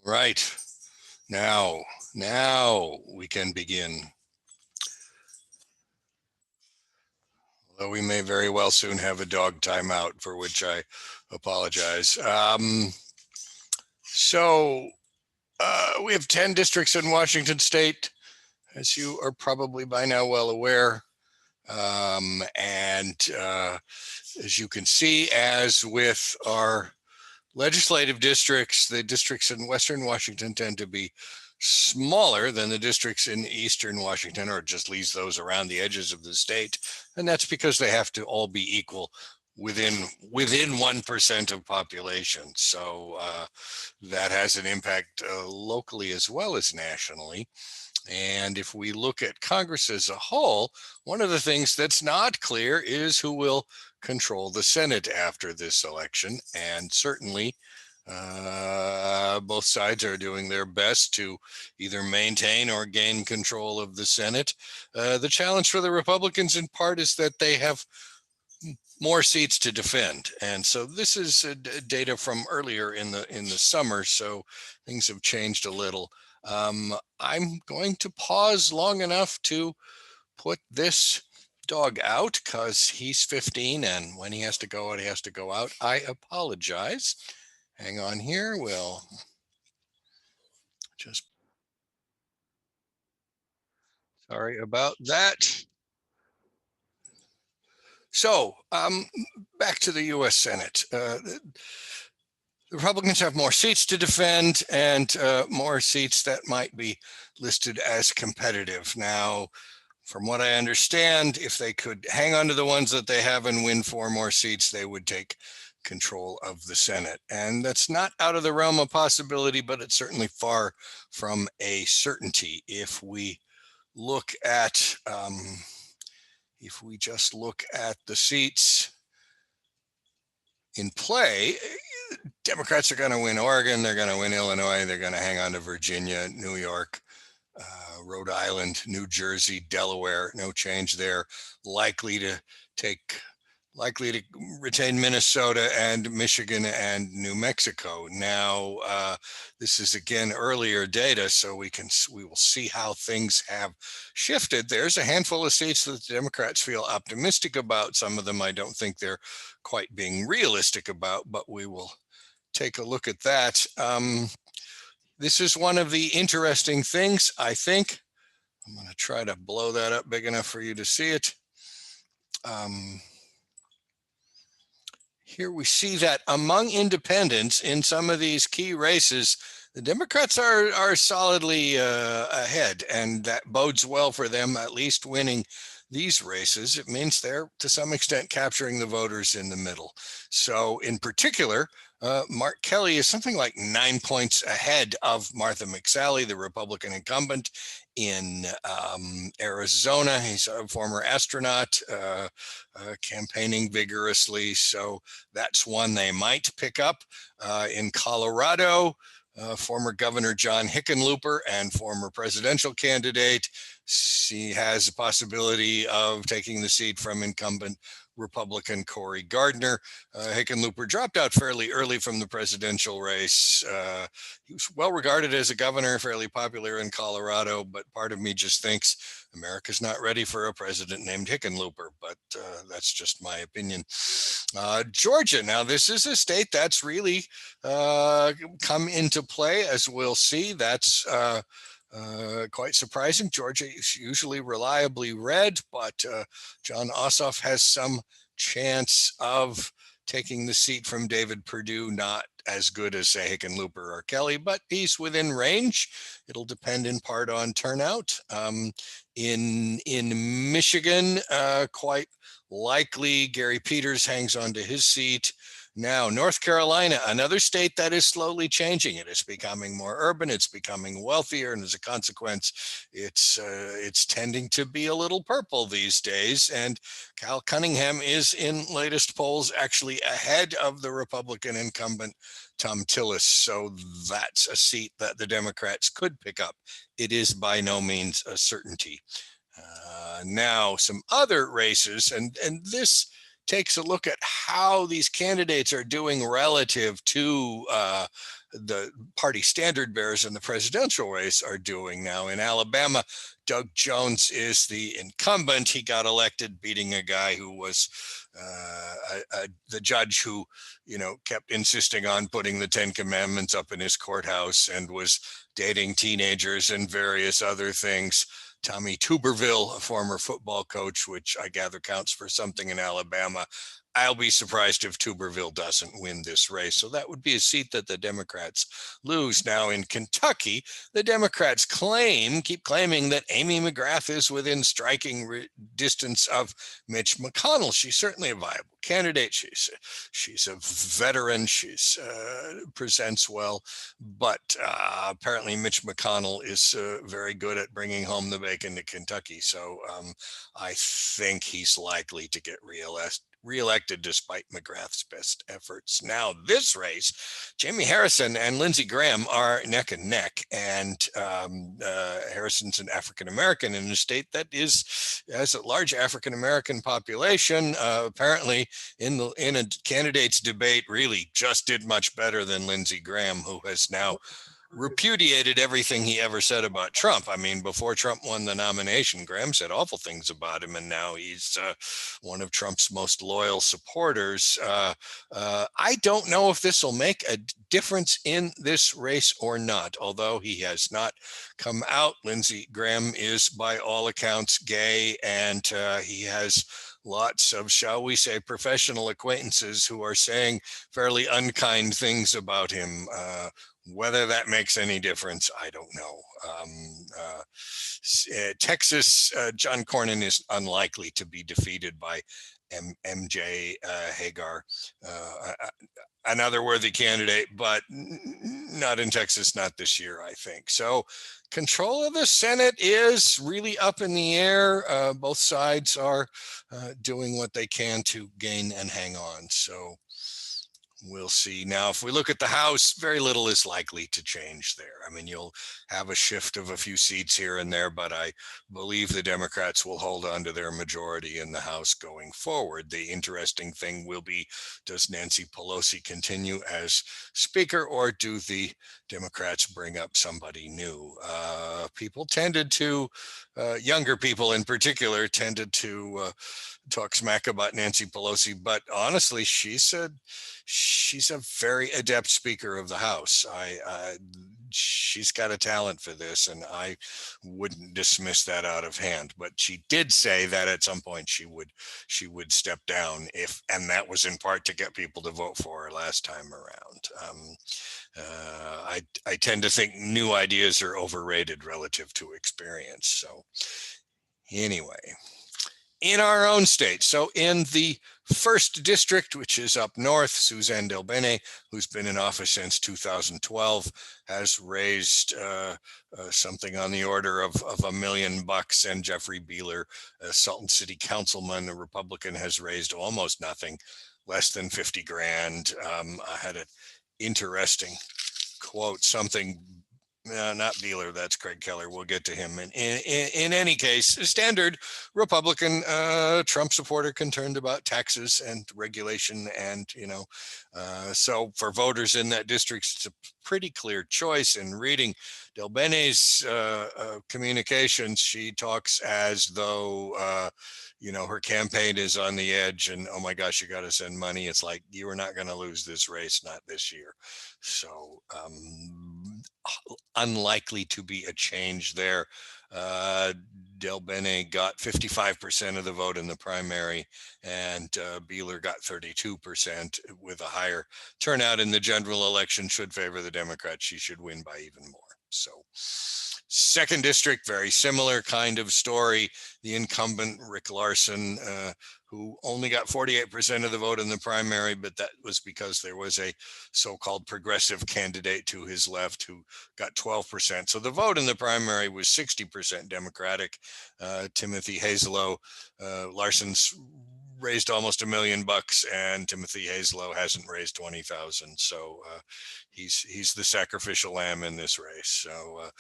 Right. Now we can begin. Although we may very well soon have a dog timeout, for which I apologize. So we have 10 districts in Washington state, as you are probably by now well aware. And as you can see, as with our legislative districts, the districts in Western Washington tend to be smaller than the districts in Eastern Washington, or just leaves those around the edges of the state. And that's because they have to all be equal within 1% of population. So that has an impact locally as well as nationally. And if we look at Congress as a whole, one of the things that's not clear is who will control the Senate after this election. And certainly both sides are doing their best to either maintain or gain control of the Senate. The challenge for the Republicans in part is that they have more seats to defend. And so this is data from earlier in the summer, so things have changed a little. I'm going to pause long enough to put this dog out because he's 15, and when he has to go out, he has to go out. I apologize. Hang on here. We'll just, sorry about that. So back to the U.S. Senate. The Republicans have more seats to defend and more seats that might be listed as competitive. Now, from what I understand, if they could hang on to the ones that they have and win 4 more seats, they would take control of the Senate. And that's not out of the realm of possibility, but it's certainly far from a certainty. If we look at, if we just look at the seats in play, Democrats are going to win Oregon, they're going to win Illinois, they're going to hang on to Virginia, New York, Rhode Island, New Jersey, Delaware, no change there. Likely to retain Minnesota and Michigan and New Mexico. Now, this is again earlier data, so we will see how things have shifted. There's a handful of seats that the Democrats feel optimistic about. Some of them I don't think they're quite being realistic about, but we will take a look at that. This is one of the interesting things, I think. I'm going to try to blow that up big enough for you to see it. Here we see that among independents in some of these key races, the Democrats are solidly ahead, and that bodes well for them, at least winning these races. It means they're to some extent capturing the voters in the middle. So in particular, Mark Kelly is something like 9 points ahead of Martha McSally, the Republican incumbent in Arizona. He's a former astronaut, campaigning vigorously. So that's one they might pick up. In Colorado, former Governor John Hickenlooper and former presidential candidate, she has a possibility of taking the seat from incumbent Republican Cory Gardner. Hickenlooper dropped out fairly early from the presidential race. He was well regarded as a governor, fairly popular in Colorado, but part of me just thinks America's not ready for a president named Hickenlooper, but that's just my opinion. Georgia, now this is a state that's really come into play, as we'll see. That's quite surprising. Georgia is usually reliably red, but John Ossoff has some chance of taking the seat from David Perdue. Not as good as, say, Hickenlooper or Kelly, but he's within range. It'll depend in part on turnout. In Michigan, quite likely Gary Peters hangs on to his seat. Now, North Carolina, another state that is slowly changing. It is becoming more urban, it's becoming wealthier, and as a consequence, it's tending to be a little purple these days. And Cal Cunningham is, in latest polls, actually ahead of the Republican incumbent Thom Tillis. So that's a seat that the Democrats could pick up. It is by no means a certainty. Now, some other races, and this takes a look at how these candidates are doing relative to the party standard bearers in the presidential race are doing now. In Alabama, Doug Jones is the incumbent. He got elected beating a guy who was the judge who, kept insisting on putting the Ten Commandments up in his courthouse and was dating teenagers and various other things. Tommy Tuberville, a former football coach, which I gather counts for something in Alabama. I'll be surprised if Tuberville doesn't win this race. So that would be a seat that the Democrats lose. Now in Kentucky, the Democrats keep claiming that Amy McGrath is within striking distance of Mitch McConnell. She's certainly a viable candidate. She's a veteran. She's presents well, but apparently Mitch McConnell is very good at bringing home the bacon to Kentucky. So I think he's likely to get reelected despite McGrath's best efforts. Now, this race, Jamie Harrison and Lindsey Graham are neck and neck, and Harrison's an African-American in a state that has a large African-American population. Apparently, in a candidates debate, really just did much better than Lindsey Graham, who has now repudiated everything he ever said about Trump. I mean, before Trump won the nomination, Graham said awful things about him, and now he's one of Trump's most loyal supporters. I don't know if this will make a difference in this race or not, although he has not come out. Lindsey Graham is, by all accounts, gay, and he has lots of, shall we say, professional acquaintances who are saying fairly unkind things about him. Whether that makes any difference, I don't know. Texas, John Cornyn is unlikely to be defeated by MJ Hagar, another worthy candidate, but not in Texas, not this year, I think. So control of the Senate is really up in the air. Both sides are doing what they can to gain and hang on. So we'll see. Now, if we look at the House, very little is likely to change there. I mean, you'll have a shift of a few seats here and there, but I believe the Democrats will hold on to their majority in the House going forward. The interesting thing will be, does Nancy Pelosi continue as Speaker, or do the Democrats bring up somebody new? People tended to, younger people in particular, tended to talk smack about Nancy Pelosi, but honestly, she's a very adept Speaker of the House. She's got a talent for this, and I wouldn't dismiss that out of hand. But she did say that at some point she would step down, and that was in part to get people to vote for her last time around. I tend to think new ideas are overrated relative to experience. So anyway, in our own state, so in the first district, which is up north, Suzanne DelBene, who's been in office since 2012, has raised something on the order of $1 million, and Jeffrey Beeler, a Salton City councilman, a Republican, has raised almost nothing, less than 50 grand. I had an interesting quote, something. Not Beeler, that's Craig Keller. We'll get to him. In any case, a standard Republican Trump supporter concerned about taxes and regulation. And, so for voters in that district, it's a pretty clear choice. In reading DelBene's communications, she talks as though, her campaign is on the edge and, oh my gosh, you got to send money. It's like, you are not going to lose this race, not this year. So unlikely to be a change there. DelBene got 55% of the vote in the primary, and Beeler got 32%. With a higher turnout in the general election, should favor the Democrats. She should win by even more. So second district, very similar kind of story. The incumbent, Rick Larson, who only got 48% of the vote in the primary, but that was because there was a so-called progressive candidate to his left who got 12%. So the vote in the primary was 60% Democratic. Timothy Hazelow, Larson's raised almost $1 million, and Timothy Hazelow hasn't raised 20,000. So he's the sacrificial lamb in this race. So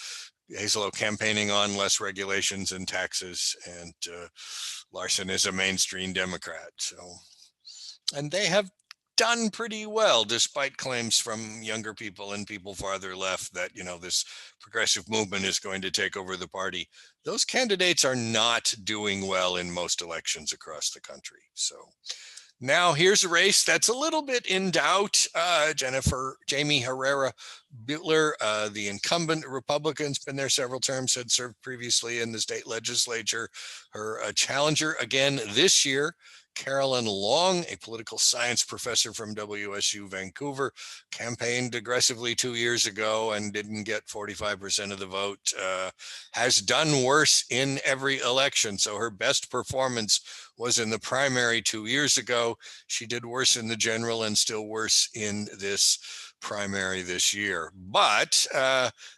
Hazelow campaigning on less regulations and taxes, and Larson is a mainstream Democrat. So And they have done pretty well, despite claims from younger people and people farther left that, this progressive movement is going to take over the party. Those candidates are not doing well in most elections across the country. So now here's a race that's a little bit in doubt. Jamie Herrera Butler, the incumbent Republican's been there several terms, had served previously in the state legislature. Her challenger again this year, Carolyn Long, a political science professor from WSU Vancouver, campaigned aggressively 2 years ago and didn't get 45% of the vote, has done worse in every election. So her best performance was in the primary 2 years ago. She did worse in the general and still worse in this primary this year. But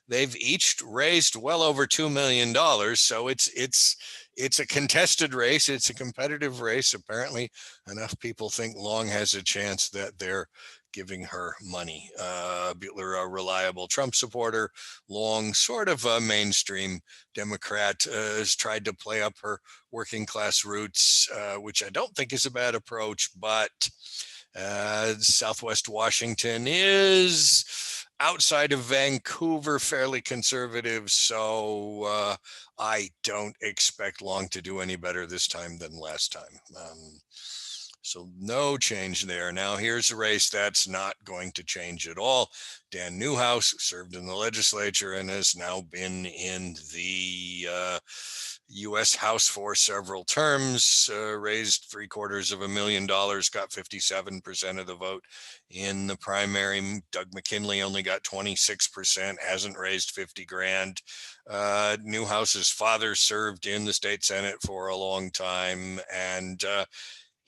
they've each raised well over $2 million. So it's a contested race. It's a competitive race. Apparently, enough people think Long has a chance that they're giving her money. Butler, a reliable Trump supporter. Long, sort of a mainstream Democrat, has tried to play up her working class roots, which I don't think is a bad approach, but Southwest Washington is outside of Vancouver fairly conservative, so I don't expect Long to do any better this time than last time. So no change there. Now here's a race that's not going to change at all. Dan Newhouse served in the legislature and has now been in the U.S. House for several terms, raised $750,000, got 57% of the vote in the primary. Doug McKinley only got 26%, hasn't raised 50 grand. Newhouse's father served in the state Senate for a long time, and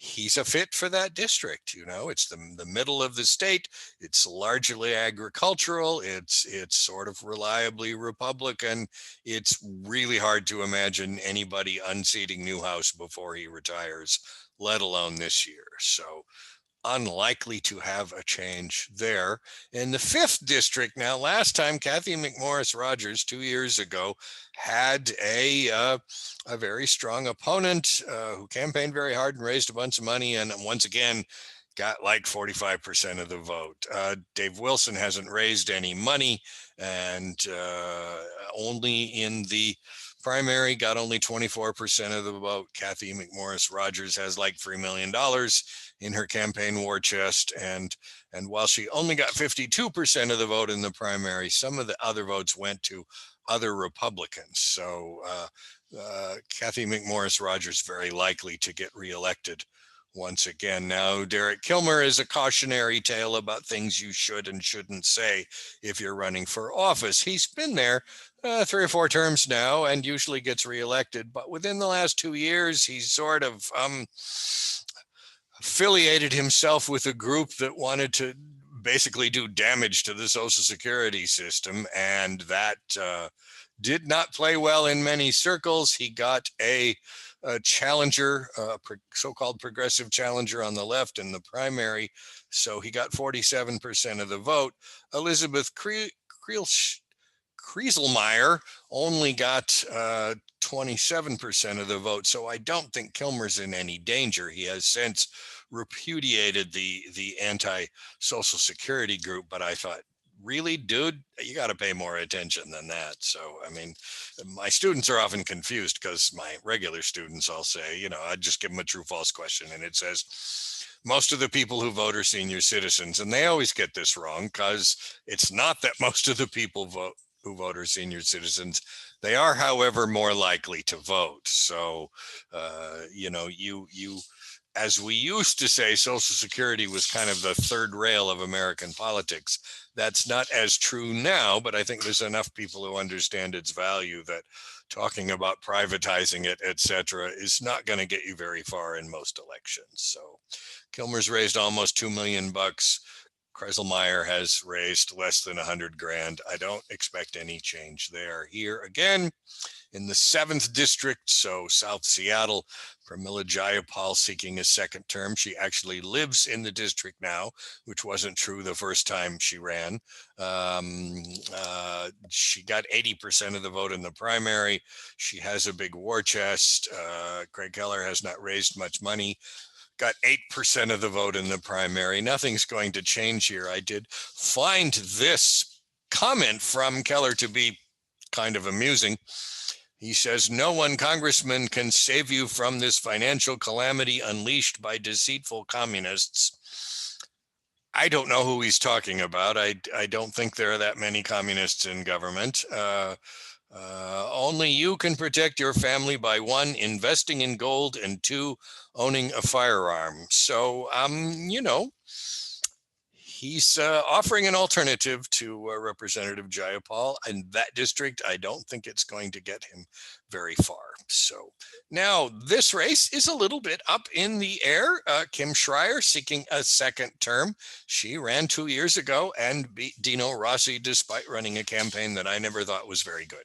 he's a fit for that district. It's the middle of the state. It's largely agricultural. It's sort of reliably Republican. It's really hard to imagine anybody unseating Newhouse before he retires, let alone this year. So unlikely to have a change there. In the 5th district now, last time Cathy McMorris Rodgers 2 years ago had a very strong opponent who campaigned very hard and raised a bunch of money, and once again got like 45% of the vote. Dave Wilson hasn't raised any money, and only in the primary got only 24% of the vote. Cathy McMorris Rodgers has like $3 million in her campaign war chest, and while she only got 52% of the vote in the primary, some of the other votes went to other Republicans. So Cathy McMorris Rodgers very likely to get reelected once again. Now, Derek Kilmer is a cautionary tale about things you should and shouldn't say if you're running for office. He's been there 3 or 4 terms now and usually gets reelected, but within the last 2 years, he's sort of affiliated himself with a group that wanted to basically do damage to the Social Security system, and that did not play well in many circles. He got a challenger, so-called progressive challenger on the left in the primary, so he got 47% of the vote. Elizabeth Krieselmeyer only got 27% of the vote, so I don't think Kilmer's in any danger. He has since repudiated the anti-Social Security group, but I thought, really, dude, you got to pay more attention than that. So, I mean, my students are often confused because my regular students, I'll say, I just give them a true false question, and it says, most of the people who vote are senior citizens, and they always get this wrong because it's not that most of the people who vote are senior citizens. They are, however, more likely to vote. So, you as we used to say, Social Security was kind of the third rail of American politics. That's not as true now, but I think there's enough people who understand its value that talking about privatizing it, et cetera, is not going to get you very far in most elections. So Kilmer's raised almost $2 million. Kreiselmeyer has raised less than 100 grand. I don't expect any change there. Here again, in the 7th district, so South Seattle, Pramila Jayapal seeking a second term. She actually lives in the district now, which wasn't true the first time she ran. She got 80% of the vote in the primary. She has a big war chest. Craig Keller has not raised much money. got 8% of the vote in the primary. Nothing's going to change here. I did find this comment from Keller to be kind of amusing. He says, "No one, Congressman, can save you from this financial calamity unleashed by deceitful communists." I don't know who he's talking about. I don't think there are that many communists in government. Only you can protect your family by 1, investing in gold, and 2, owning a firearm. So, he's offering an alternative to Representative Jayapal. In that district, I don't think it's going to get him very far. So now this race is a little bit up in the air. Kim Schreier seeking a second term. She ran 2 years ago and beat Dino Rossi despite running a campaign that I never thought was very good.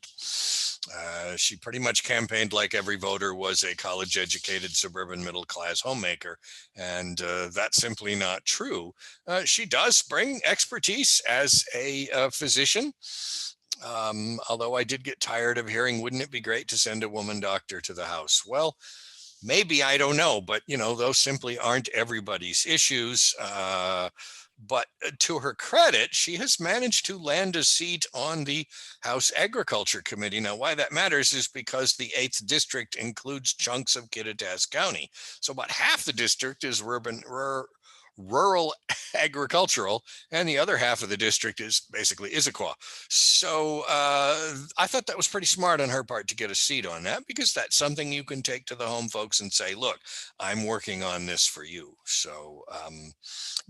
She pretty much campaigned like every voter was a college-educated suburban middle-class homemaker, and that's simply not true. She does bring expertise as a physician, although I did get tired of hearing, wouldn't it be great to send a woman doctor to the House? Well, maybe, I don't know, but those simply aren't everybody's issues. But to her credit, she has managed to land a seat on the House Agriculture Committee. Now, why that matters is because the 8th district includes chunks of Kittitas County. So about half the district is rural agricultural, and the other half of the district is basically Issaquah. So I thought that was pretty smart on her part to get a seat on that, because that's something you can take to the home folks and say, look, I'm working on this for you. So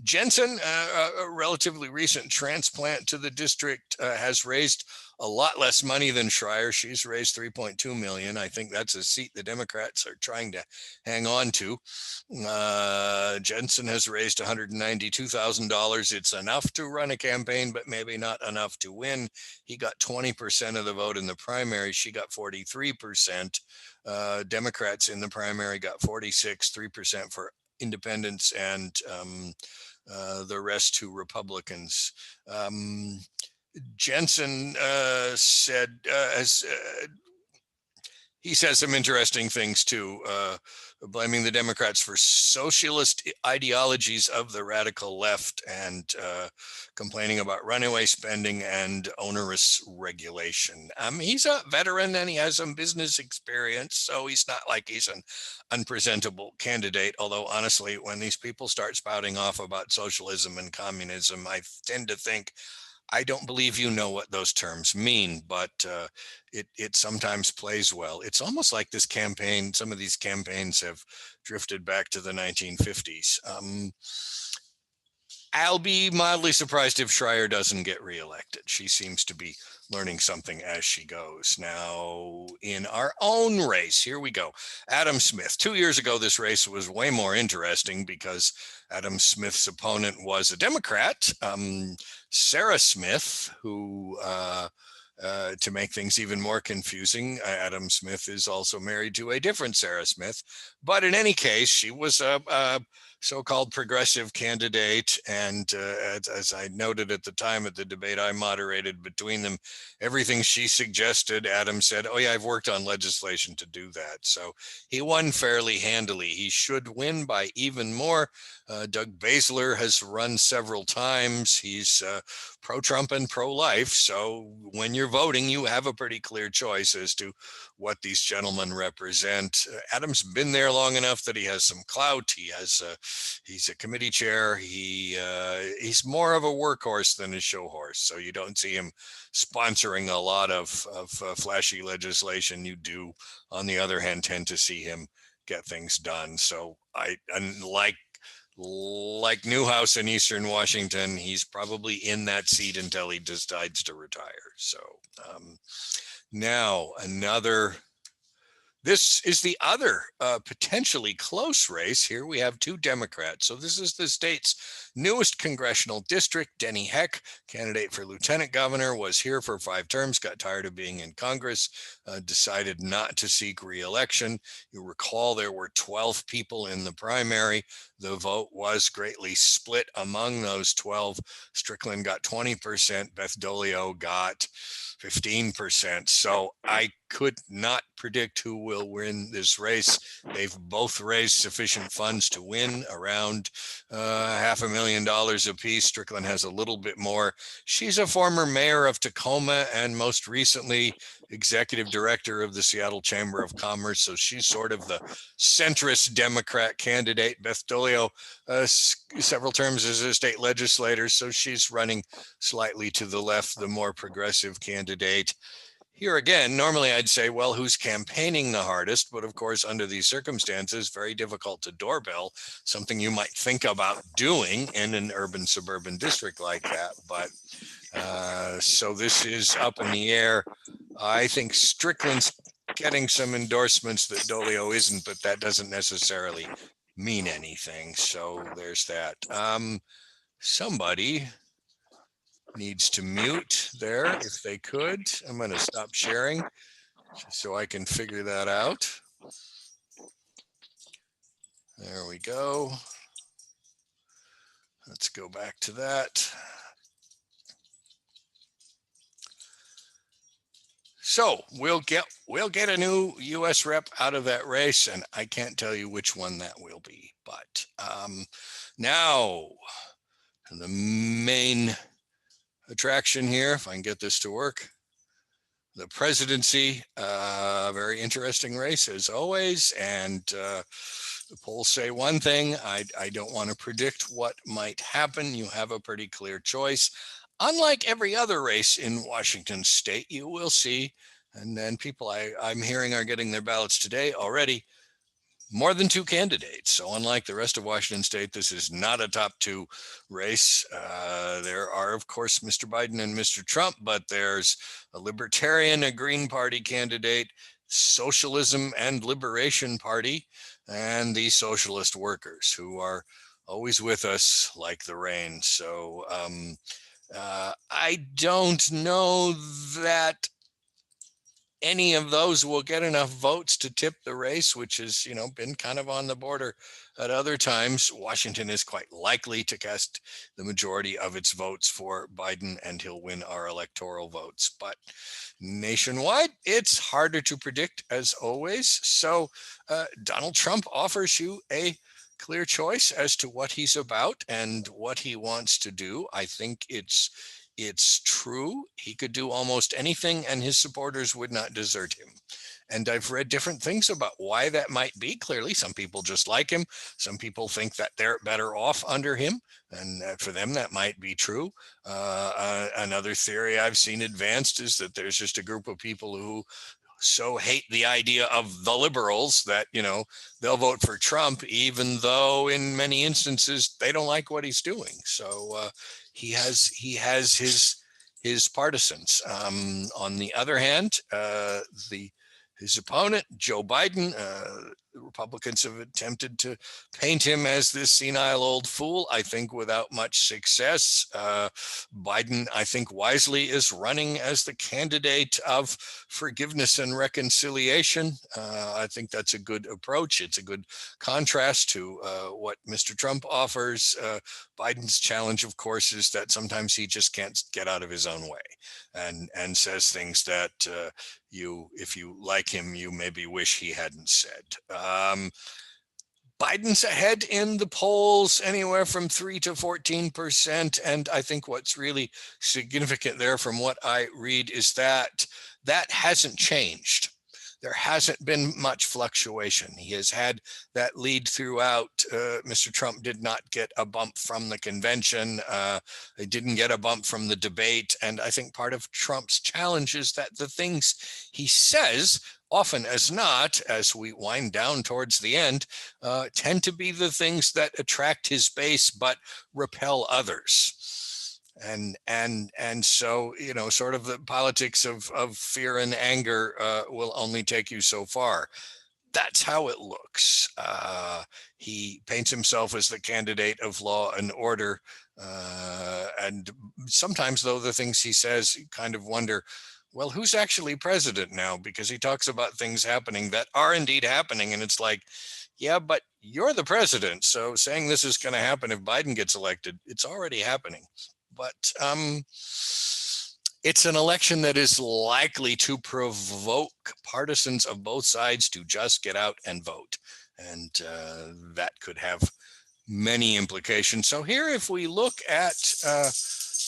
Jensen, a relatively recent transplant to the district, has raised a lot less money than Schreier. She's raised $3.2 million. I think that's a seat the Democrats are trying to hang on to. Jensen has raised $192,000. It's enough to run a campaign, but maybe not enough to win. He got 20% of the vote in the primary. She got 43%. Democrats in the primary got 46, 3% for independents, and the rest to Republicans. Jensen said, he says some interesting things too, blaming the Democrats for socialist ideologies of the radical left, and complaining about runaway spending and onerous regulation. He's a veteran and he has some business experience, so he's not like he's an unpresentable candidate. Although honestly, when these people start spouting off about socialism and communism, I tend to think, I don't believe you know what those terms mean, but it sometimes plays well. It's almost like this campaign, some of these campaigns have drifted back to the 1950s. I'll be mildly surprised if Schreier doesn't get reelected. She seems to be learning something as she goes. Now, in our own race, here we go. Adam Smith. 2 years ago, this race was way more interesting because Adam Smith's opponent was a Democrat, Sarah Smith, who, to make things even more confusing, Adam Smith is also married to a different Sarah Smith. But in any case, she was a so-called progressive candidate. And as I noted at the time at the debate I moderated between them, everything she suggested, Adam said, oh yeah, I've worked on legislation to do that. So he won fairly handily. He should win by even more. Doug Baszler has run several times. He's pro-Trump and pro-life. So when you're voting, you have a pretty clear choice as to what these gentlemen represent. Adam's been there long enough that he has some clout. He's a committee chair. He's more of a workhorse than a show horse. So you don't see him sponsoring a lot of flashy legislation. You do, on the other hand, tend to see him get things done. So like Newhouse in Eastern Washington, he's probably in that seat until he decides to retire. So now this is the other potentially close race. Here we have two Democrats. So this is the state's newest congressional district. Denny Heck, candidate for lieutenant governor, was here for 5 terms, got tired of being in Congress, decided not to seek re-election. You recall there were 12 people in the primary. The vote was greatly split among those 12. Strickland got 20%, Beth Dolio got 15%. So I could not predict who will win this race. They've both raised sufficient funds to win, around $500,000 apiece. Strickland has a little bit more. She's a former mayor of Tacoma and most recently executive director of the Seattle Chamber of Commerce. So she's sort of the centrist Democrat candidate. Beth Dolio, several terms as a state legislator, so she's running slightly to the left, the more progressive candidate. Here again, normally I'd say, well, who's campaigning the hardest? But of course, under these circumstances, very difficult to doorbell, something you might think about doing in an urban suburban district like that. But so this is up in the air. I think Strickland's getting some endorsements that Dolio isn't, but that doesn't necessarily mean anything. So there's that. Somebody needs to mute there if they could. I'm going to stop sharing so I can figure that out. There we go. Let's go back to that. So we'll get a new U.S. rep out of that race, and I can't tell you which one that will be. But now the main attraction here, if I can get this to work, the presidency. Very interesting race as always, and the polls say one thing. I don't want to predict what might happen. You have a pretty clear choice. Unlike every other race in Washington state, you will see, and then people I'm hearing are getting their ballots today already, more than two candidates. So unlike the rest of Washington state, this is not a top two race. There are, of course, Mr. Biden and Mr. Trump, but there's a Libertarian, a Green Party candidate, Socialism and Liberation Party, and the Socialist Workers, who are always with us like the rain. So I don't know that any of those will get enough votes to tip the race, which has, been kind of on the border at other times. Washington is quite likely to cast the majority of its votes for Biden, and he'll win our electoral votes. But nationwide, it's harder to predict, as always. So Donald Trump offers you a clear choice as to what he's about and what he wants to do. I think it's true. He could do almost anything and his supporters would not desert him. And I've read different things about why that might be. Clearly, some people just like him. Some people think that they're better off under him. And for them, that might be true. Another theory I've seen advanced is that there's just a group of people who so hate the idea of the liberals that, they'll vote for Trump, even though in many instances they don't like what he's doing. So he has his partisans. On the other hand, his opponent, Joe Biden, the Republicans have attempted to paint him as this senile old fool, I think without much success. Biden, I think wisely, is running as the candidate of forgiveness and reconciliation. I think that's a good approach. It's a good contrast to what Mr. Trump offers. Biden's challenge, of course, is that sometimes he just can't get out of his own way and says things that if you like him, you maybe wish he hadn't said. Biden's ahead in the polls anywhere from 3 to 14%. And I think what's really significant there from what I read is that hasn't changed. There hasn't been much fluctuation. He has had that lead throughout. Mr. Trump did not get a bump from the convention. He didn't get a bump from the debate. And I think part of Trump's challenge is that the things he says, often as not, as we wind down towards the end, tend to be the things that attract his base but repel others. And so, sort of the politics of fear and anger will only take you so far. That's how it looks. He paints himself as the candidate of law and order. And sometimes, though, the things he says, you kind of wonder, well, who's actually president now? Because he talks about things happening that are indeed happening. And it's like, yeah, but you're the president. So saying this is going to happen if Biden gets elected, it's already happening. But it's an election that is likely to provoke partisans of both sides to just get out and vote. And that could have many implications. So here, if we look at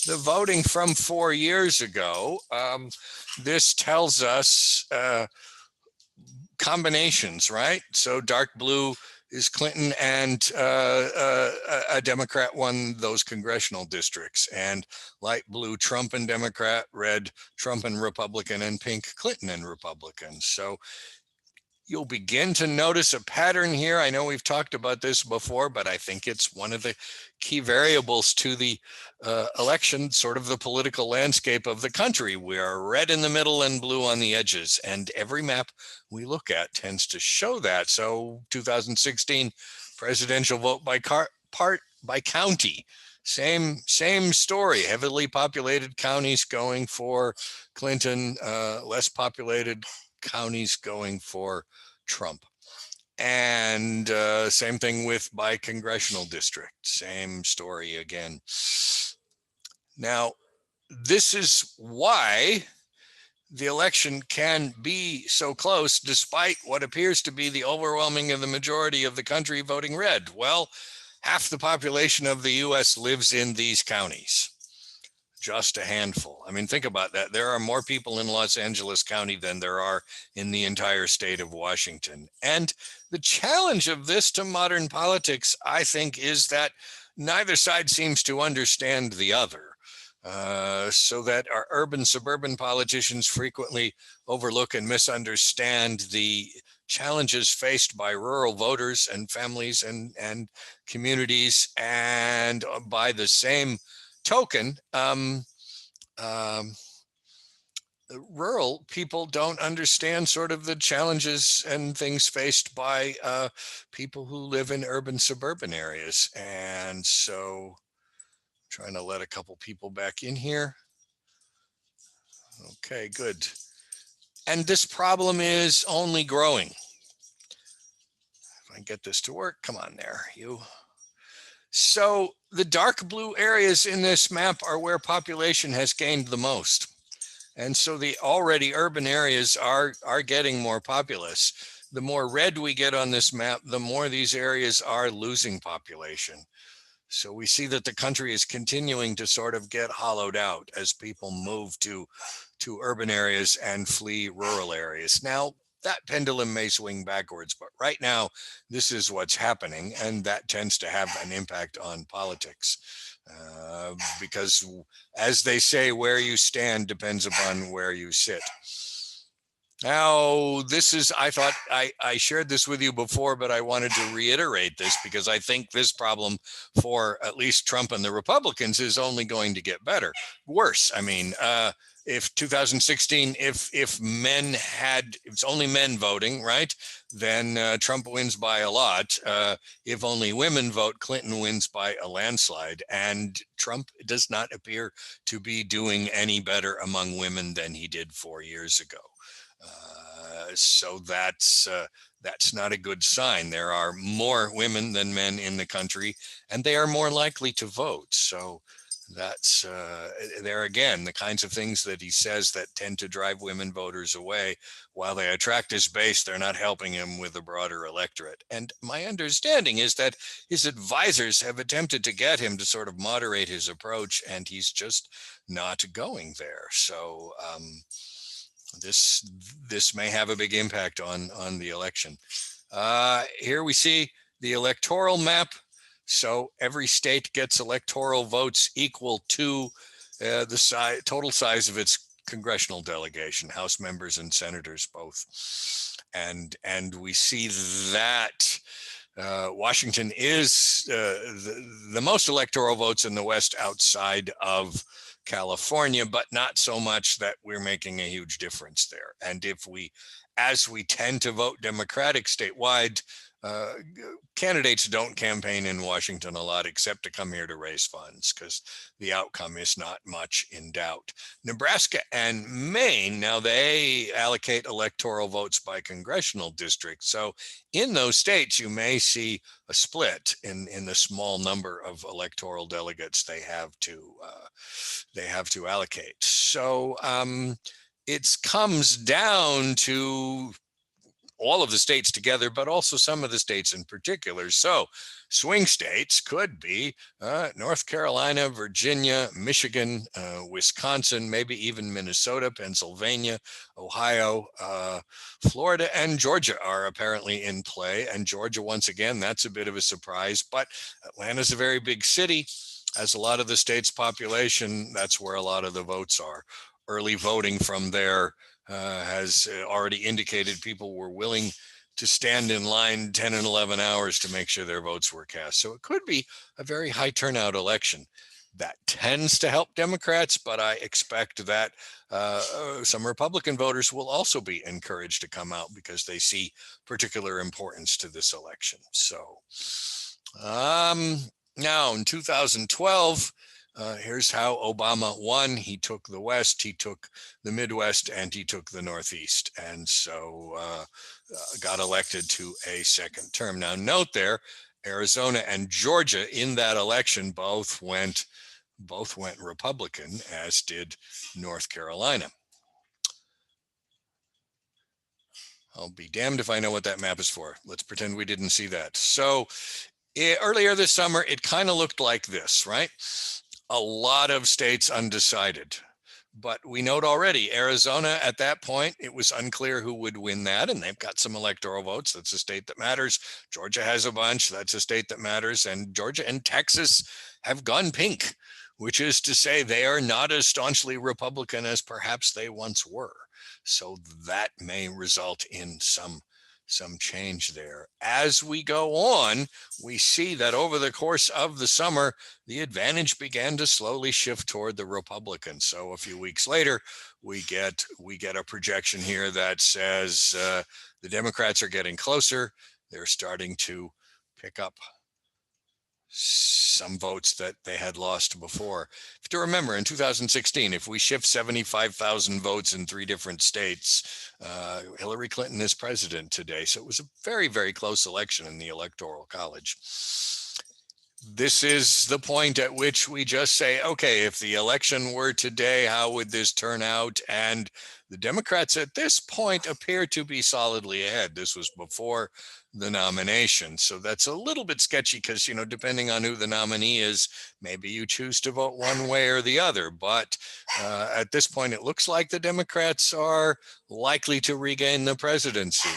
the voting from 4 years ago, this tells us combinations, right? So dark blue is Clinton, and a Democrat won those congressional districts, and light blue, Trump and Democrat, red, Trump and Republican, and pink, Clinton and Republican. So you'll begin to notice a pattern here. I know we've talked about this before, but I think it's one of the key variables to the election, sort of the political landscape of the country. We are red in the middle and blue on the edges, and every map we look at tends to show that. So 2016 presidential vote by county. Same story. Heavily populated counties going for Clinton, less populated counties going for Trump. And same thing with by congressional district. Same story again. Now, this is why the election can be so close despite what appears to be the overwhelming of the majority of the country voting red. Well, half the population of the US lives in these counties. Just a handful. I mean, think about that. There are more people in Los Angeles County than there are in the entire state of Washington. And the challenge of this to modern politics, I think, is that neither side seems to understand the other. So that our urban suburban politicians frequently overlook and misunderstand the challenges faced by rural voters and families and communities. And by the same token, rural people don't understand sort of the challenges and things faced by people who live in urban suburban areas. And so trying to let a couple people back in here. Okay, good. And this problem is only growing. If I can get this to work, come on there, you. So the dark blue areas in this map are where population has gained the most. And so the already urban areas are getting more populous. The more red we get on this map, the more these areas are losing population. So we see that the country is continuing to sort of get hollowed out as people move to urban areas and flee rural areas. Now, that pendulum may swing backwards, but right now, this is what's happening, and that tends to have an impact on politics. Because as they say, where you stand depends upon where you sit. Now, this is, I thought I shared this with you before, but I wanted to reiterate this because I think this problem for at least Trump and the Republicans is only going to get better, worse. I mean, if 2016, if it's only men voting, right, then Trump wins by a lot. If only women vote, Clinton wins by a landslide. And Trump does not appear to be doing any better among women than he did 4 years ago. So that's not a good sign. There are more women than men in the country, and they are more likely to vote. So that's there again, the kinds of things that he says that tend to drive women voters away. While they attract his base, they're not helping him with a broader electorate. And my understanding is that his advisors have attempted to get him to sort of moderate his approach, and he's just not going there. So this may have a big impact on the election. Here we see the electoral map. So every state gets electoral votes equal to the total size of its congressional delegation, House members and senators both. And we see that Washington is the most electoral votes in the West outside of California, but not so much that we're making a huge difference there. And as we tend to vote Democratic statewide, candidates don't campaign in Washington a lot except to come here to raise funds because the outcome is not much in doubt. Nebraska and Maine, now they allocate electoral votes by congressional district. So in those states, you may see a split in the small number of electoral delegates they have to allocate. So it comes down to all of the states together, but also some of the states in particular. So swing states could be North Carolina, Virginia, Michigan, Wisconsin, maybe even Minnesota, Pennsylvania, Ohio, Florida, and Georgia are apparently in play. And Georgia, once again, that's a bit of a surprise, but Atlanta's a very big city. As a lot of the state's population, that's where a lot of the votes are. Early voting from there has already indicated people were willing to stand in line 10 and 11 hours to make sure their votes were cast. So it could be a very high turnout election. That tends to help Democrats, but I expect that some Republican voters will also be encouraged to come out because they see particular importance to this election. So now in 2012, here's how Obama won. He took the West, he took the Midwest, and he took the Northeast, and so got elected to a second term. Now note there, Arizona and Georgia in that election both went Republican, as did North Carolina. I'll be damned if I know what that map is for. Let's pretend we didn't see that. So earlier this summer, it kind of looked like this, right? A lot of states undecided. But we note already, Arizona at that point, it was unclear who would win that, and they've got some electoral votes. That's a state that matters. Georgia has a bunch. That's a state that matters. And Georgia and Texas have gone pink, which is to say they are not as staunchly Republican as perhaps they once were. So that may result in some change there. As we go on, we see that over the course of the summer, the advantage began to slowly shift toward the Republicans. So a few weeks later, we get a projection here that says the Democrats are getting closer. They're starting to pick up some votes that they had lost before. To remember, in 2016, if we shift 75,000 votes in 3 different states, Hillary Clinton is president today. So it was a very, very close election in the Electoral College. This is the point at which we just say, okay, if the election were today, how would this turn out? And the Democrats at this point appear to be solidly ahead. This was before the nomination. So that's a little bit sketchy because, depending on who the nominee is, maybe you choose to vote one way or the other. But at this point, it looks like the Democrats are likely to regain the presidency.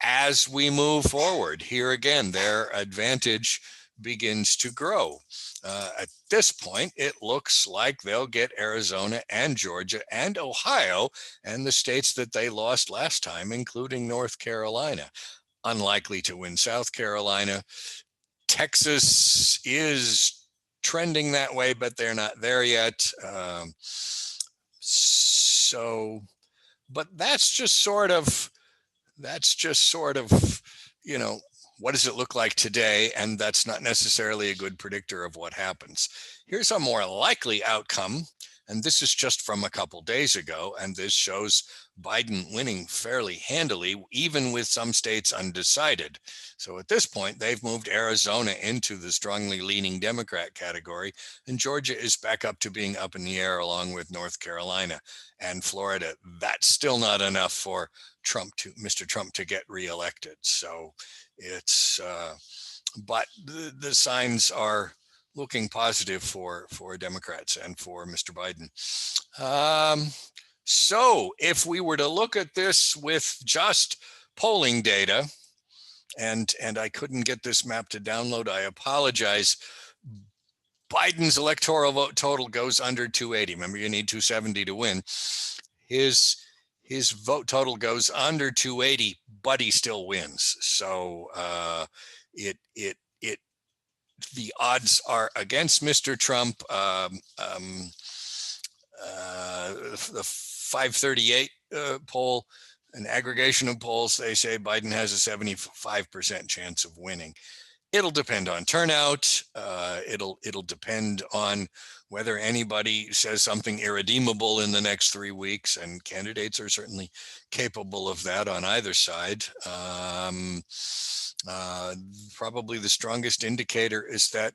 As we move forward, here again, their advantage begins to grow. At this point, it looks like they'll get Arizona and Georgia and Ohio and the states that they lost last time, including North Carolina. Unlikely to win South Carolina. Texas is trending that way, but they're not there yet. But that's just sort of, what does it look like today? And that's not necessarily a good predictor of what happens. Here's a more likely outcome. And this is just from a couple days ago. And this shows Biden winning fairly handily, even with some states undecided. So at this point, they've moved Arizona into the strongly leaning Democrat category. And Georgia is back up to being up in the air along with North Carolina and Florida. That's still not enough for Mr. Trump to get reelected. So it's, but the signs are looking positive for Democrats and for Mr. Biden. So if we were to look at this with just polling data, and I couldn't get this map to download, I apologize. Biden's electoral vote total goes under 280. Remember, you need 270 to win. His vote total goes under 280, but he still wins. So the odds are against Mr. Trump. The 538 poll an aggregation of polls, they say Biden has a 75% chance of winning. It'll depend on turnout. It'll depend on whether anybody says something irredeemable in the next 3 weeks, and candidates are certainly capable of that on either side. Probably the strongest indicator is that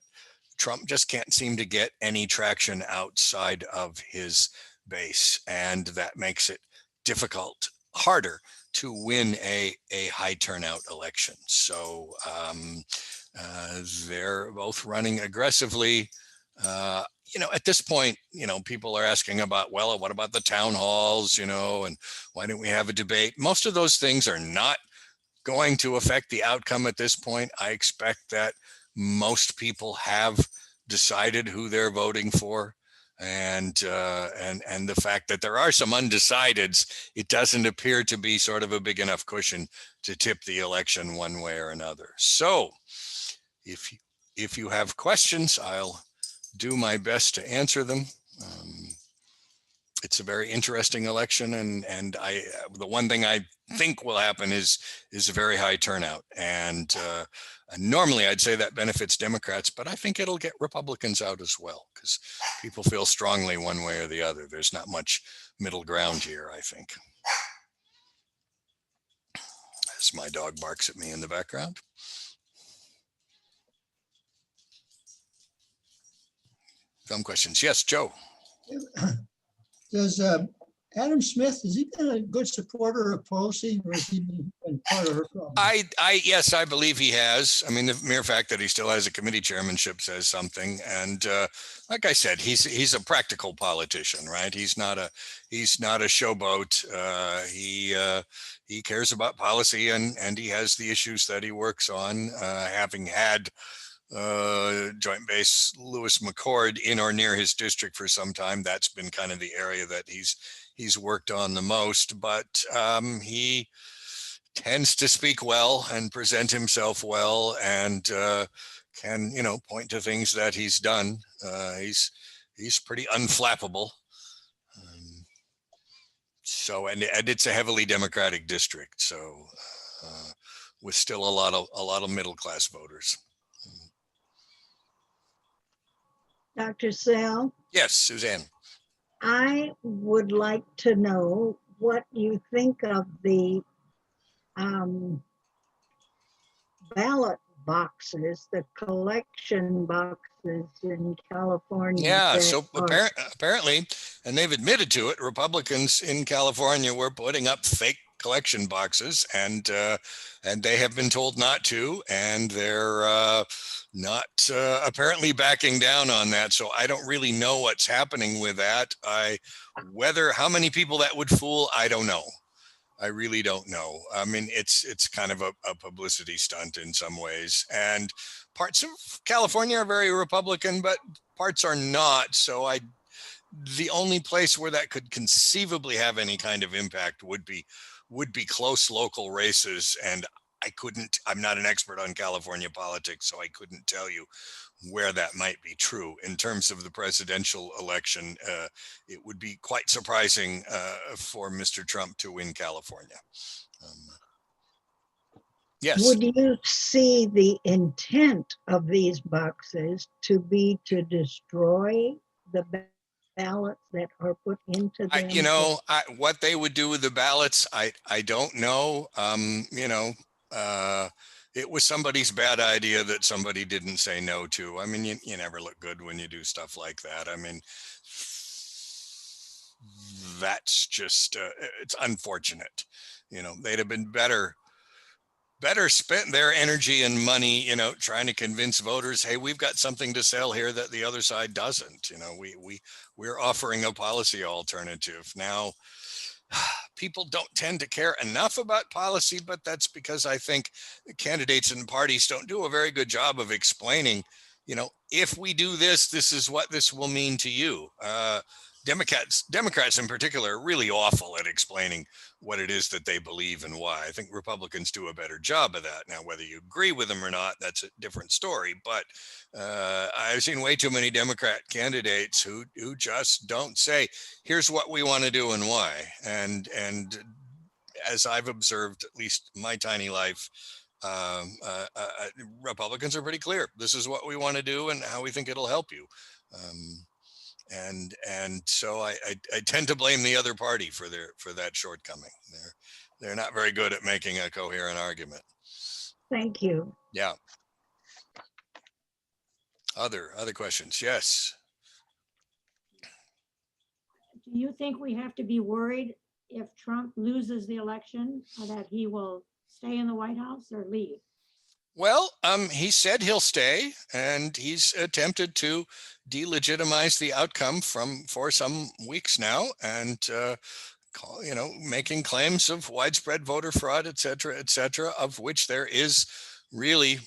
Trump just can't seem to get any traction outside of his base, and that makes it difficult, harder to win a high turnout election. So they're both running aggressively. At this point, people are asking about, well, what about the town halls, and why don't we have a debate? Most of those things are not going to affect the outcome at this point. I expect that most people have decided who they're voting for. And the fact that there are some undecideds, it doesn't appear to be sort of a big enough cushion to tip the election one way or another. So if you have questions, I'll do my best to answer them. It's a very interesting election, and the one thing I think will happen is a very high turnout. And normally I'd say that benefits Democrats, but I think it'll get Republicans out as well, because people feel strongly one way or the other. There's not much middle ground here, I think. As my dog barks at me in the background. Some questions. Yes, Joe. Does Adam Smith, has he been a good supporter of Pelosi, or has he been part of her problem? Yes, I believe he has. I mean, the mere fact that he still has a committee chairmanship says something. And like I said, he's a practical politician, right? He's not a showboat. He cares about policy, and he has the issues that he works on, having had Joint Base Lewis McChord in or near his district for some time. That's been kind of the area that he's worked on the most. But he tends to speak well and present himself well, and can point to things that he's done. He's pretty unflappable. So and it's a heavily Democratic district, so with still a lot of middle class voters. Dr. Sell? Yes, Suzanne. I would like to know what you think of the ballot boxes, the collection boxes in California. Yeah, so apparently, and they've admitted to it, Republicans in California were putting up fake collection boxes, and they have been told not to, and they're not apparently backing down on that. So I don't really know what's happening with that. How many people that would fool, I don't know. I really don't know. I mean, it's kind of a publicity stunt in some ways, and parts of California are very Republican, but parts are not. So the only place where that could conceivably have any kind of impact would be close local races. And I'm not an expert on California politics, so I couldn't tell you where that might be true. In terms of the presidential election, it would be quite surprising for Mr. Trump to win California. Yes. Would you see the intent of these boxes to be to destroy the ballots that are put into them? What they would do with the ballots, I don't know. It was somebody's bad idea that somebody didn't say no to. I mean, you never look good when you do stuff like that. I mean, that's just, it's unfortunate. They'd have been better spent their energy and money, trying to convince voters, hey, we've got something to sell here that the other side doesn't. We're offering a policy alternative. Now, people don't tend to care enough about policy, but that's because I think candidates and parties don't do a very good job of explaining, if we do this, this is what this will mean to you. Democrats in particular are really awful at explaining what it is that they believe and why. I think Republicans do a better job of that. Now, whether you agree with them or not, that's a different story. But I've seen way too many Democrat candidates who just don't say, here's what we want to do and why. And as I've observed, at least my tiny life, Republicans are pretty clear. This is what we want to do and how we think it'll help you. And so I tend to blame the other party for that shortcoming. They're not very good at making a coherent argument. Thank you. Yeah. Other questions? Yes. Do you think we have to be worried if Trump loses the election that he will stay in the White House or leave? Well, he said he'll stay, and he's attempted to delegitimize the outcome for some weeks now, and making claims of widespread voter fraud, et cetera, of which there is really,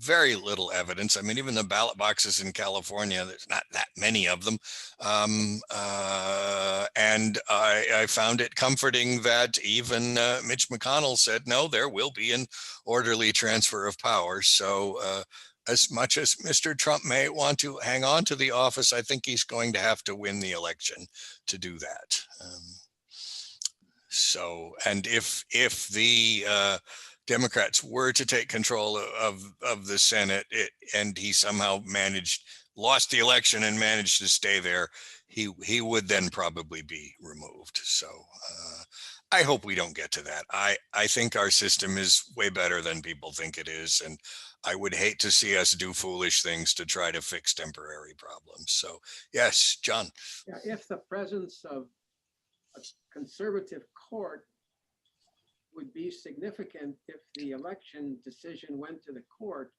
very little evidence. I mean, even the ballot boxes in California, there's not that many of them. And I found it comforting that even Mitch McConnell said, no, there will be an orderly transfer of power. So as much as Mr. Trump may want to hang on to the office, I think he's going to have to win the election to do that. And if the Democrats were to take control of the Senate and he somehow lost the election and managed to stay there, he would then probably be removed. So I hope we don't get to that. I think our system is way better than people think it is. And I would hate to see us do foolish things to try to fix temporary problems. So yes, John. Yeah, if the presence of a conservative court would be significant if the election decision went to the court,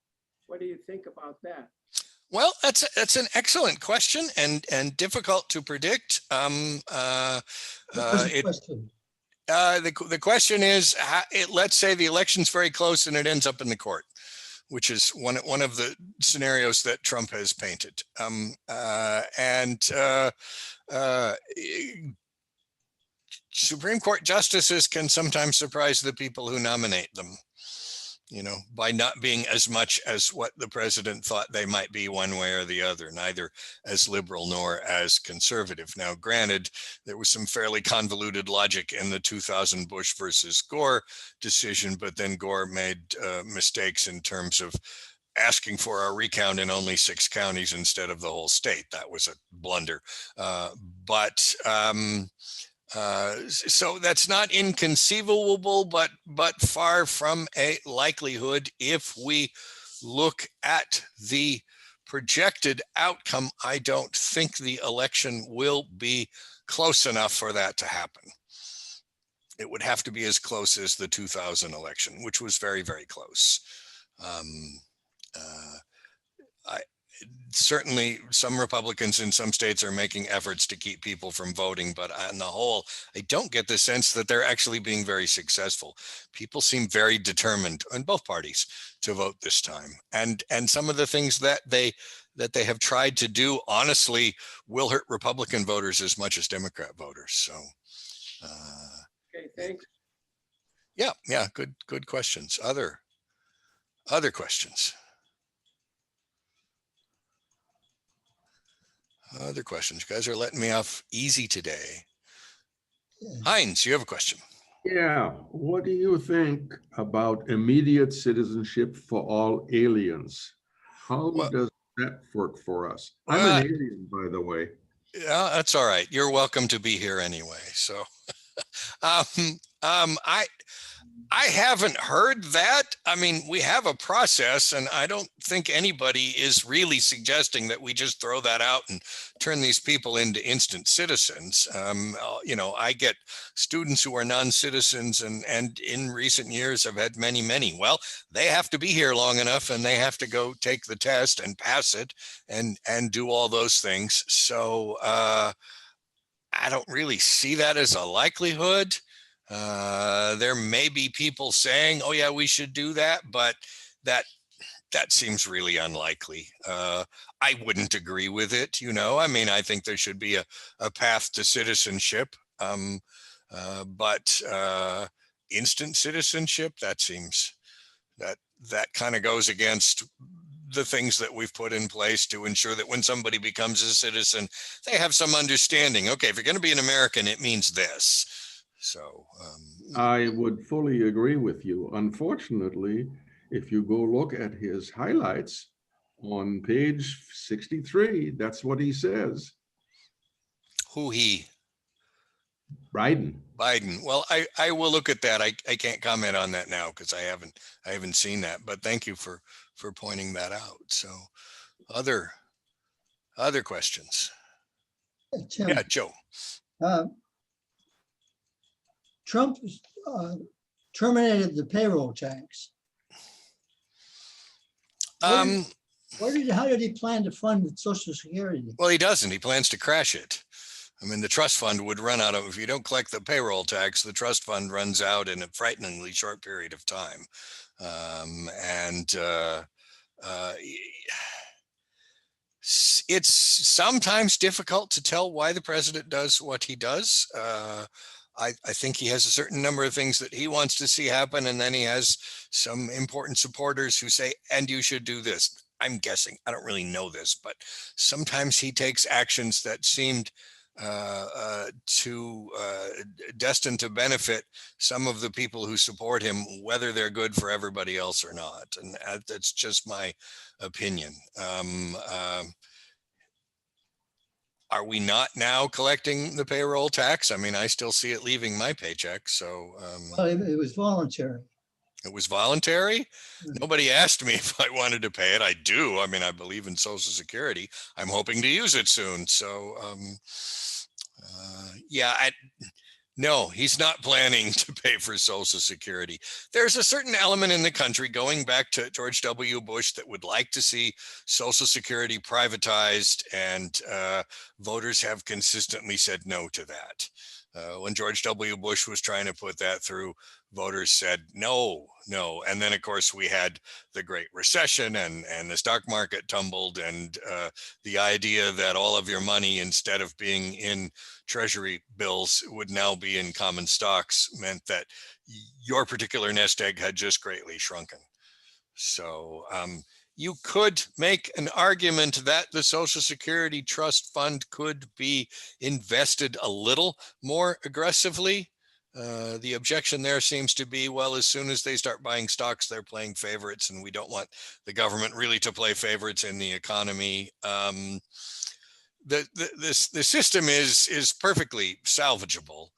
what do you think about that? Well, that's an excellent question and difficult to predict. Question. The question is, let's say the election's very close and it ends up in the court, which is one of the scenarios that Trump has painted. Supreme Court justices can sometimes surprise the people who nominate them, by not being as much as what the president thought they might be one way or the other, neither as liberal nor as conservative. Now, granted, there was some fairly convoluted logic in the 2000 Bush versus Gore decision, but then Gore made mistakes in terms of asking for a recount in only 6 counties instead of the whole state. That was a blunder. So that's not inconceivable, but far from a likelihood if we look at the projected outcome. I don't think the election will be close enough for that to happen. It would have to be as close as the 2000 election, which was very, very close. Certainly some Republicans in some states are making efforts to keep people from voting, but on the whole, I don't get the sense that they're actually being very successful. People seem very determined on both parties to vote this time. And some of the things that they have tried to do, honestly, will hurt Republican voters as much as Democrat voters. So, Okay, thanks. Yeah, good questions. Other questions? Other questions? You guys are letting me off easy today. Heinz, you have a question. Yeah. What do you think about immediate citizenship for all aliens? How does that work for us? I'm an alien, by the way. Yeah, that's all right. You're welcome to be here anyway. So I haven't heard that. I mean, we have a process, and I don't think anybody is really suggesting that we just throw that out and turn these people into instant citizens. I get students who are non-citizens, and in recent years I've had many. Well, they have to be here long enough, and they have to go take the test and pass it and do all those things. So I don't really see that as a likelihood. There may be people saying, oh yeah, we should do that, but that seems really unlikely. I wouldn't agree with it. I mean, I think there should be a path to citizenship, but instant citizenship, that seems that kind of goes against the things that we've put in place to ensure that when somebody becomes a citizen, they have some understanding. Okay, if you're going to be an American, it means this. So, I would fully agree with you. Unfortunately, if you go look at his highlights on page 63, that's what he says. who he? Biden. Biden. Well, I will look at that. I can't comment on that now because I haven't seen that. But thank you for pointing that out. So, other questions? Tim, Yeah, Joe. uh, Trump uh, terminated the payroll tax. Um, How did he plan to fund Social Security? well, he doesn't. He plans to crash it. I mean, the trust fund would run out of, if you don't collect the payroll tax, the trust fund runs out in a frighteningly short period of time. It's sometimes difficult to tell why the president does what he does. I think he has a certain number of things that he wants to see happen, and then he has some important supporters who say, and you should do this. I'm guessing, I don't really know this, but sometimes he takes actions that seemed destined to benefit some of the people who support him, whether they're good for everybody else or not. And that's just my opinion. Are we not now collecting the payroll tax? I mean, I still see it leaving my paycheck. So Well, it was voluntary. it was voluntary. Right. Nobody asked me if I wanted to pay it. I do. I mean, I believe in Social Security. I'm hoping to use it soon. So yeah, no, he's not planning to pay for Social Security. There's a certain element in the country, going back to George W. Bush, that would like to see Social Security privatized, and voters have consistently said no to that. When George W. Bush was trying to put that through, voters said no. And then, of course, we had the Great Recession, and the stock market tumbled, and the idea that all of your money, instead of being in treasury bills, would now be in common stocks, meant that your particular nest egg had just greatly shrunken. So you could make an argument that the Social Security Trust Fund could be invested a little more aggressively. The objection there seems to be, well, as soon as they start buying stocks, they're playing favorites, and we don't want the government really to play favorites in the economy. The system is perfectly salvageable.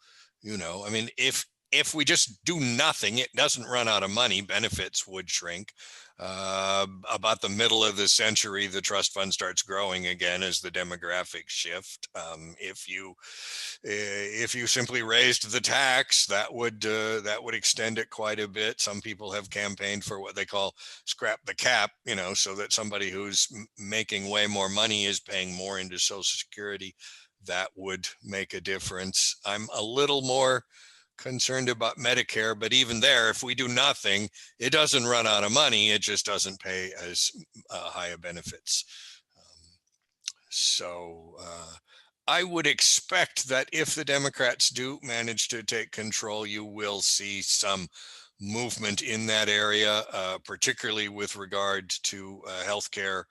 I mean, if we just do nothing, it doesn't run out of money. Benefits would shrink. About the middle of the century, the trust fund starts growing again as the demographics shift. If you simply raised the tax, that would extend it quite a bit. Some people have campaigned for what they call scrap the cap, so that somebody who's making way more money is paying more into Social Security. That would make a difference. I'm a little more concerned about Medicare, but even there, if we do nothing, it doesn't run out of money. It just doesn't pay as high benefits. I would expect that if the Democrats do manage to take control, you will see some movement in that area, particularly with regard to healthcare.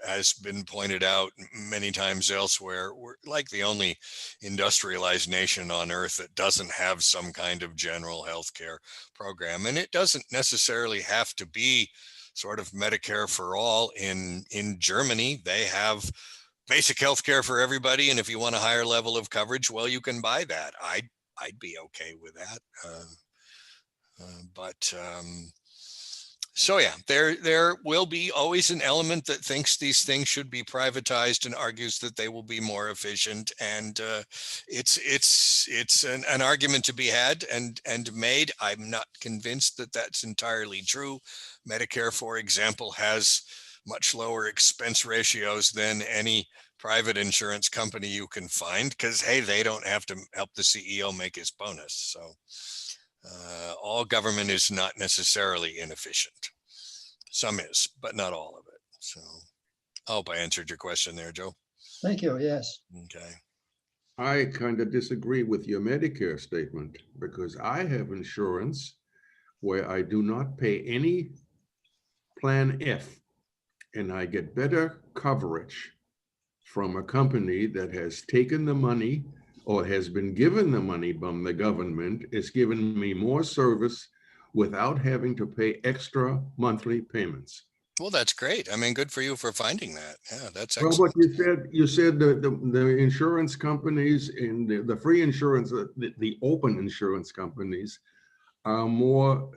Has been pointed out many times elsewhere, we're like the only industrialized nation on earth that doesn't have some kind of general health care program. And it doesn't necessarily have to be sort of Medicare for all. In Germany, they have basic health care for everybody. And if you want a higher level of coverage, well, you can buy that. I'd be okay with that. So yeah, there will be always an element that thinks these things should be privatized and argues that they will be more efficient. And it's an argument to be had and made. I'm not convinced that that's entirely true. Medicare, for example, has much lower expense ratios than any private insurance company you can find, because hey, they don't have to help the CEO make his bonus. So all government is not necessarily inefficient. Some is, but not all of it. So I hope I answered your question there, Joe. Thank you, yes. Okay. I kind of disagree with your Medicare statement, because I have insurance where I do not pay any plan F, and I get better coverage from a company that has taken the money or has been given the money from the government is giving me more service without having to pay extra monthly payments. Well, that's great. I mean, good for you for finding that. Yeah, that's Well, excellent. what you said the insurance companies and the free insurance, the open insurance companies are more,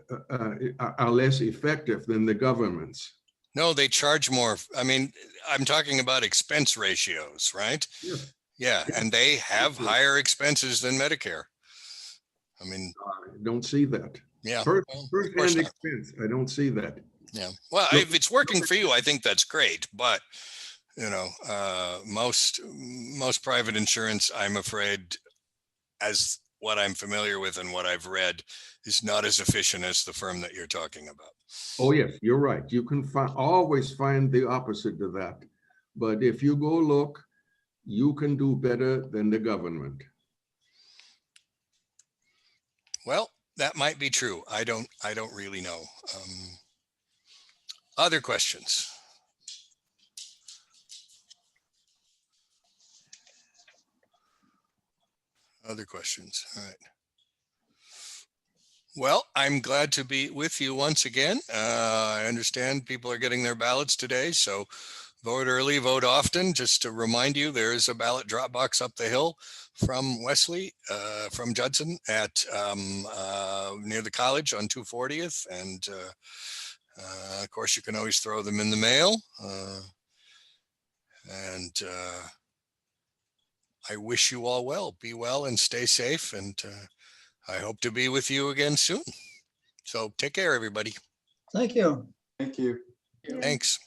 are less effective than the governments. No, they charge more. I mean, I'm talking about expense ratios, right? Yes. Yeah, Yeah. and they have Yeah. higher expenses than Medicare. I mean, I don't see that. yeah, First, well, of course first-hand not. expense, I don't see that. Yeah. Well, Look- if it's working for you, I think that's great. But you know, most private insurance, I'm afraid, as what I'm familiar with and what I've read, is not as efficient as the firm that you're talking about. Oh, yes, you're right. You can always find the opposite to that. But if you go look, you can do better than the government. Well, that might be true. I don't really know. Other questions? Other questions? All right. Well, I'm glad to be with you once again. I understand people are getting their ballots today, so vote early, vote often. Just to remind you, there is a ballot drop box up the hill from Wesley, from Judson at near the college on 240th. And of course, you can always throw them in the mail. And I wish you all well. Be well and stay safe. And I hope to be with you again soon. So take care, everybody. Thank you. Thank you. Yeah. Thanks.